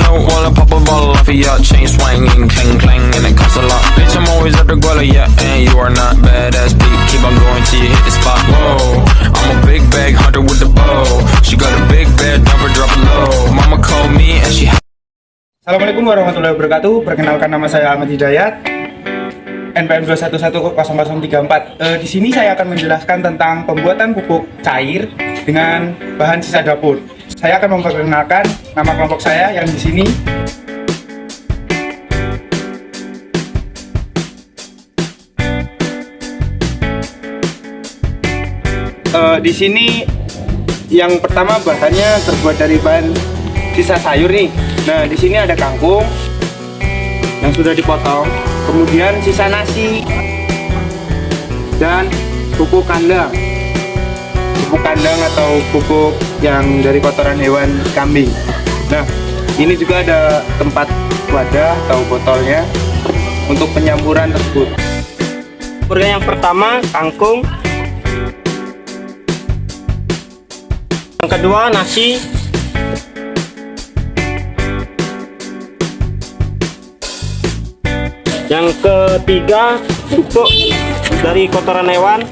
note while I pop a bottle off of ya. Chain swinging, clang clang, and it costs a lot. Bitch, I'm always at the guala, yeah, and you are not badass beat. Keep on going till you hit the spot. Whoa, I'm a big bag hunter with the bow. She got a big bed, never drop it low. Mama called me and she. Assalamualaikum warahmatullahi wabarakatuh. Perkenalkan, nama saya Ahmad Hidayat, NPM 2110034. Di sini saya akan menjelaskan tentang pembuatan pupuk cair dengan bahan sisa dapur. Saya akan memperkenalkan nama kelompok saya yang di sini. Di sini yang pertama bahannya terbuat dari bahan sisa sayur nih. Nah, di sini ada kangkung yang sudah dipotong, kemudian sisa nasi dan pupuk kandang. Pupuk kandang atau pupuk yang dari kotoran hewan kambing. Nah, ini juga ada tempat wadah atau botolnya untuk penyampuran tersebut. Yang pertama kangkung, yang kedua nasi, yang ketiga pupuk dari kotoran hewan,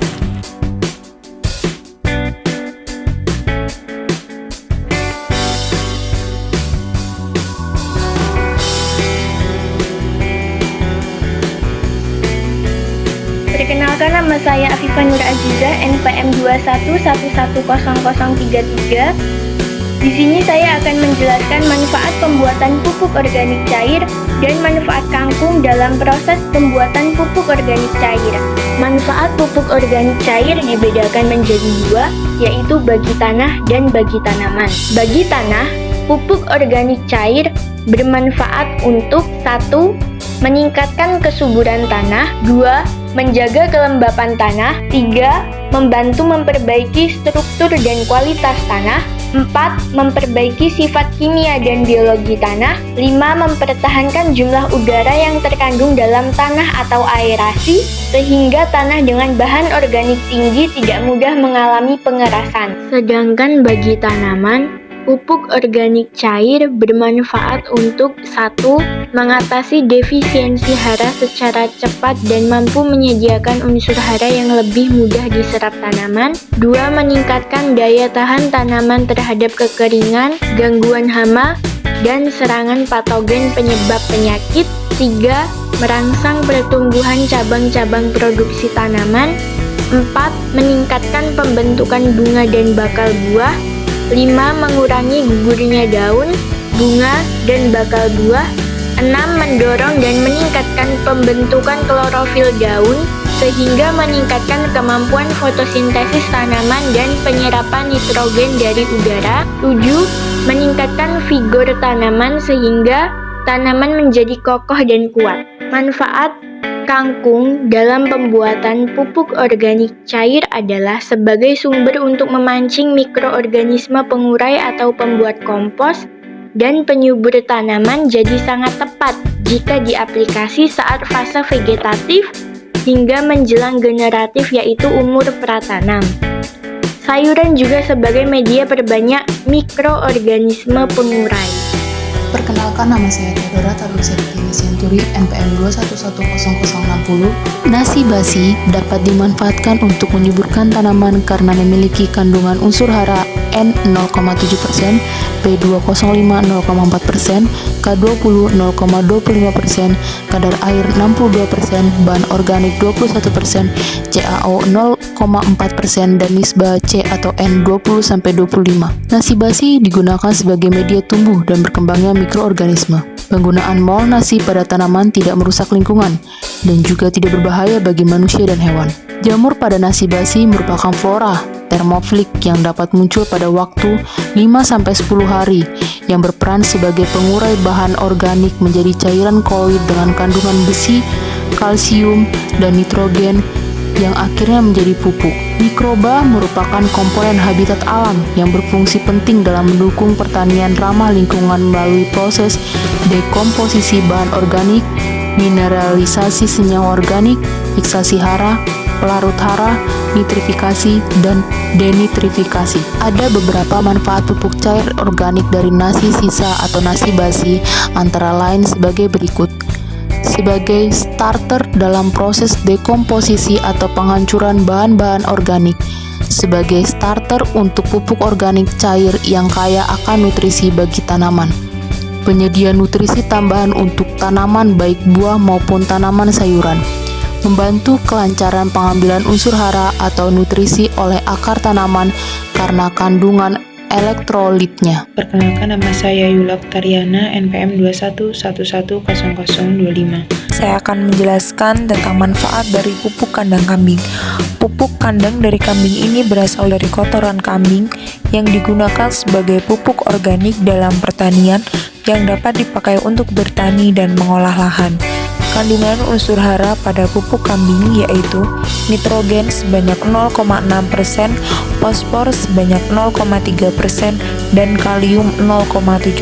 Perkenalkan, nama saya Afifah Nur Aziza, NPM 2111033. Di sini saya akan menjelaskan manfaat pembuatan pupuk organik cair dan manfaat kangkung dalam proses pembuatan pupuk organik cair. Manfaat pupuk organik cair dibedakan menjadi dua, yaitu bagi tanah dan bagi tanaman. Bagi tanah, pupuk organik cair bermanfaat untuk 1. Meningkatkan kesuburan tanah, 2. Menjaga kelembapan tanah, 3. Membantu memperbaiki struktur dan kualitas tanah, 4. Memperbaiki sifat kimia dan biologi tanah, 5. Mempertahankan jumlah udara yang terkandung dalam tanah atau aerasi, sehingga tanah dengan bahan organik tinggi tidak mudah mengalami pengerasan. Sedangkan bagi tanaman, pupuk organik cair bermanfaat untuk 1. Mengatasi defisiensi hara secara cepat dan mampu menyediakan unsur hara yang lebih mudah diserap tanaman. 2. Meningkatkan daya tahan tanaman terhadap kekeringan, gangguan hama, dan serangan patogen penyebab penyakit. 3. Merangsang pertumbuhan cabang-cabang produksi tanaman. 4. Meningkatkan pembentukan bunga dan bakal buah. 5. Mengurangi gugurnya daun, bunga, dan bakal buah. 6. Mendorong dan meningkatkan pembentukan klorofil daun, sehingga meningkatkan kemampuan fotosintesis tanaman dan penyerapan nitrogen dari udara. 7. Meningkatkan vigor tanaman sehingga tanaman menjadi kokoh dan kuat. Manfaat kangkung dalam pembuatan pupuk organik cair adalah sebagai sumber untuk memancing mikroorganisme pengurai atau pembuat kompos, dan penyubur tanaman, jadi sangat tepat jika diaplikasi saat fase vegetatif hingga menjelang generatif, yaitu umur pratanam. Sayuran juga sebagai media perbanyak mikroorganisme pengurai. Perkenalkan, nama saya Theodora Tarun Septini Senturi, NPM 2110060. Nasi basi dapat dimanfaatkan untuk menyuburkan tanaman karena memiliki kandungan unsur hara N0,7%, P205 0,4%, K20 0,25%, kadar air 62%, bahan organik 21%, CaO 0,4%, dan nisbah C atau N 20-25. Nasi basi digunakan sebagai media tumbuh dan berkembangnya mikroorganisme. Penggunaan mol nasi pada tanaman tidak merusak lingkungan dan juga tidak berbahaya bagi manusia dan hewan. Jamur pada nasi basi merupakan flora termofilik yang dapat muncul pada waktu 5-10 hari, yang berperan sebagai pengurai bahan organik menjadi cairan koloid dengan kandungan besi, kalsium, dan nitrogen yang akhirnya menjadi pupuk. Mikroba merupakan komponen habitat alam yang berfungsi penting dalam mendukung pertanian ramah lingkungan melalui proses dekomposisi bahan organik, mineralisasi senyawa organik, fiksasi hara, pelarut hara, nitrifikasi, dan denitrifikasi. Ada beberapa manfaat pupuk cair organik dari nasi sisa atau nasi basi, antara lain sebagai berikut. Sebagai starter dalam proses dekomposisi atau penghancuran bahan-bahan organik, sebagai starter untuk pupuk organik cair yang kaya akan nutrisi bagi tanaman, penyedia nutrisi tambahan untuk tanaman baik buah maupun tanaman sayuran, membantu kelancaran pengambilan unsur hara atau nutrisi oleh akar tanaman karena kandungan elektrolitnya. Perkenalkan, nama saya Yula Oktariana, NPM 21110025. Saya akan menjelaskan tentang manfaat dari pupuk kandang kambing. Pupuk kandang dari kambing ini berasal dari kotoran kambing yang digunakan sebagai pupuk organik dalam pertanian yang dapat dipakai untuk bertani dan mengolah lahan. Kandungan unsur hara pada pupuk kambing yaitu nitrogen sebanyak 0,6%, fosfor sebanyak 0,3%, dan kalium 0,17%.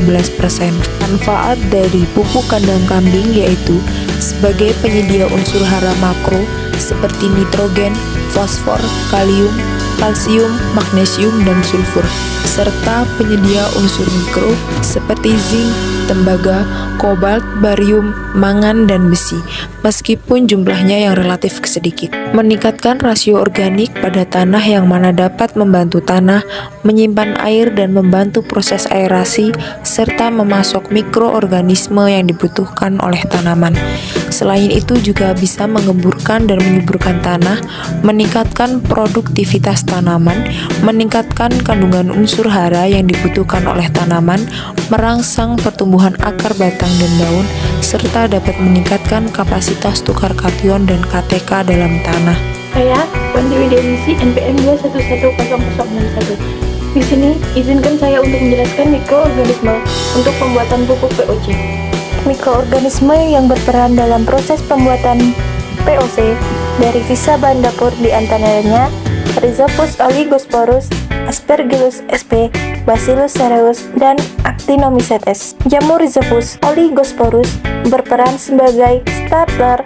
Manfaat dari pupuk kandang kambing yaitu sebagai penyedia unsur hara makro seperti nitrogen, fosfor, kalium, kalsium, magnesium, dan sulfur, serta penyedia unsur mikro seperti zinc, tembaga, kobalt, barium, mangan, dan besi, meskipun jumlahnya yang relatif sedikit. Meningkatkan rasio organik pada tanah yang mana dapat membantu tanah menyimpan air dan membantu proses aerasi, serta memasok mikroorganisme yang dibutuhkan oleh tanaman. Selain itu juga bisa mengemburkan dan menyuburkan tanah, meningkatkan produktivitas tanaman, meningkatkan kandungan unsur hara yang dibutuhkan oleh tanaman, merangsang pertumbuhan akar, batang, dan daun, serta dapat meningkatkan kapasitas tukar kation dan KTK dalam tanah. Saya Wanti Widianisi, NPM 211001. Di sini, izinkan saya untuk menjelaskan mikroorganisme untuk pembuatan pupuk POC. Mikroorganisme yang berperan dalam proses pembuatan POC dari sisa bahan dapur diantaranya Rhizopus oligosporus, Aspergillus sp, Bacillus cereus, dan Actinomycetes. Jamur Rhizopus oligosporus berperan sebagai starter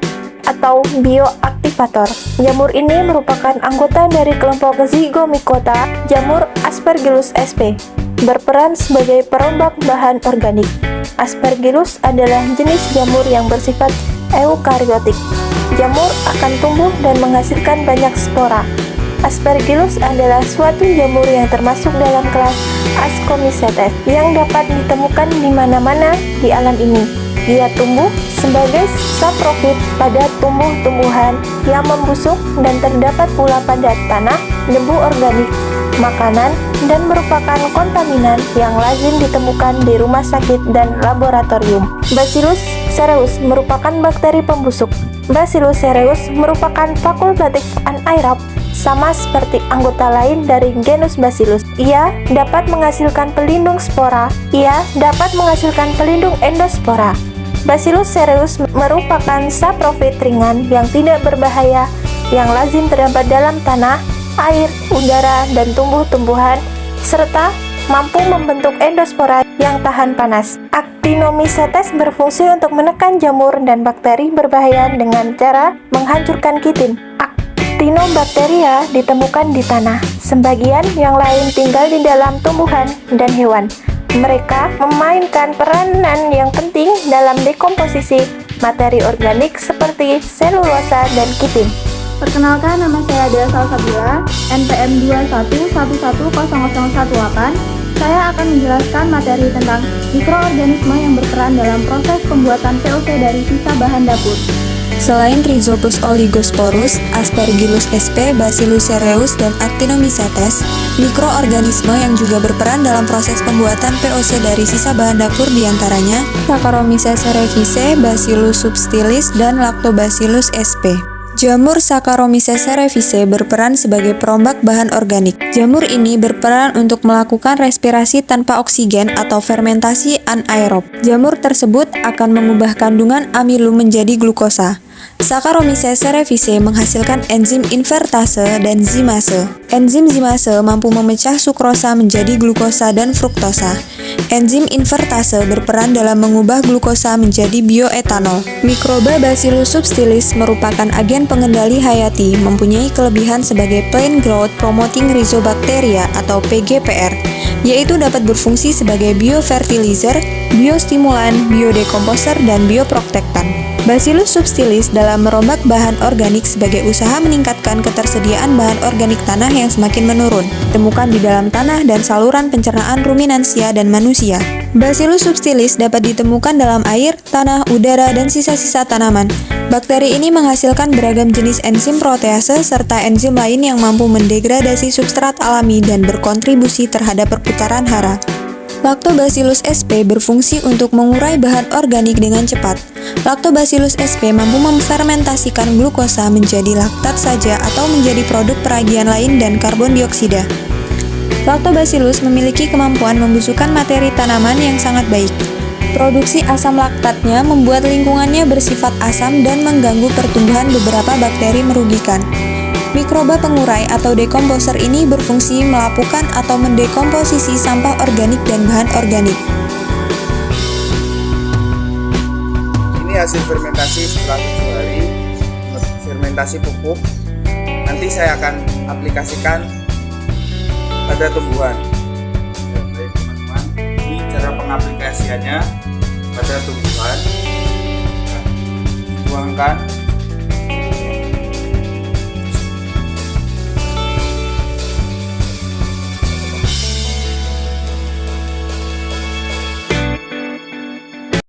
atau bioaktivator. Jamur ini merupakan anggota dari kelompok Zygomicota. Jamur Aspergillus sp berperan sebagai perombak bahan organik. Aspergillus adalah jenis jamur yang bersifat eukariotik. Jamur akan tumbuh dan menghasilkan banyak spora. Aspergillus adalah suatu jamur yang termasuk dalam kelas Ascomycetes yang dapat ditemukan di mana-mana di alam ini. Ia tumbuh sebagai saprofit pada tumbuh-tumbuhan yang membusuk dan terdapat pula pada tanah, debu organik, makanan, dan merupakan kontaminan yang lazim ditemukan di rumah sakit dan laboratorium. Bacillus cereus merupakan bakteri pembusuk. Bacillus cereus merupakan fakultatif anaerob, sama seperti anggota lain dari genus Bacillus. Ia dapat menghasilkan pelindung spora. Ia dapat menghasilkan pelindung endospora. Bacillus cereus merupakan saprofit ringan yang tidak berbahaya yang lazim terdapat dalam tanah, air, udara, dan tumbuh-tumbuhan, serta mampu membentuk endospora yang tahan panas. Actinomycetes berfungsi untuk menekan jamur dan bakteri berbahaya dengan cara menghancurkan kitin. Actinobacteria ditemukan di tanah. Sebagian yang lain tinggal di dalam tumbuhan dan hewan. Mereka memainkan peranan yang penting dalam dekomposisi materi organik seperti selulosa dan kitin. Perkenalkan, nama saya adalah Salsabila, NPM 21110018. Saya akan menjelaskan materi tentang mikroorganisme yang berperan dalam proses pembuatan POC dari sisa bahan dapur. Selain Rhizopus oligosporus, Aspergillus sp, Bacillus cereus, dan Actinomycetes, mikroorganisme yang juga berperan dalam proses pembuatan POC dari sisa bahan dapur diantaranya Saccharomyces cerevisiae, Bacillus subtilis, dan Lactobacillus sp. Jamur Saccharomyces cerevisiae berperan sebagai perombak bahan organik. Jamur ini berperan untuk melakukan respirasi tanpa oksigen atau fermentasi anaerob. Jamur tersebut akan mengubah kandungan amilum menjadi glukosa. Saccharomyces cerevisiae menghasilkan enzim invertase dan zimase. Enzim zimase mampu memecah sukrosa menjadi glukosa dan fruktosa. Enzim invertase berperan dalam mengubah glukosa menjadi bioetanol. Mikroba Bacillus subtilis merupakan agen pengendali hayati, mempunyai kelebihan sebagai plant growth promoting rhizobacteria atau PGPR, yaitu dapat berfungsi sebagai biofertilizer, biostimulan, biodekomposer, dan bioprotektan. Bacillus subtilis dalam merombak bahan organik sebagai usaha meningkatkan ketersediaan bahan organik tanah yang semakin menurun, ditemukan di dalam tanah dan saluran pencernaan ruminansia dan manusia. Bacillus subtilis dapat ditemukan dalam air, tanah, udara, dan sisa-sisa tanaman. Bakteri ini menghasilkan beragam jenis enzim protease serta enzim lain yang mampu mendegradasi substrat alami dan berkontribusi terhadap perputaran hara. Lactobacillus sp berfungsi untuk mengurai bahan organik dengan cepat. Lactobacillus sp mampu memfermentasikan glukosa menjadi laktat saja atau menjadi produk peragian lain dan karbon dioksida. Lactobacillus memiliki kemampuan membusukkan materi tanaman yang sangat baik. Produksi asam laktatnya membuat lingkungannya bersifat asam dan mengganggu pertumbuhan beberapa bakteri merugikan. Mikroba pengurai atau dekomposer ini berfungsi melapukan atau mendekomposisi sampah organik dan bahan organik. Ini hasil fermentasi setelah 7 hari, fermentasi pupuk. Nanti saya akan aplikasikan pada tumbuhan. Ya, baik teman-teman, ini cara pengaplikasiannya pada tumbuhan. Nah, dituangkan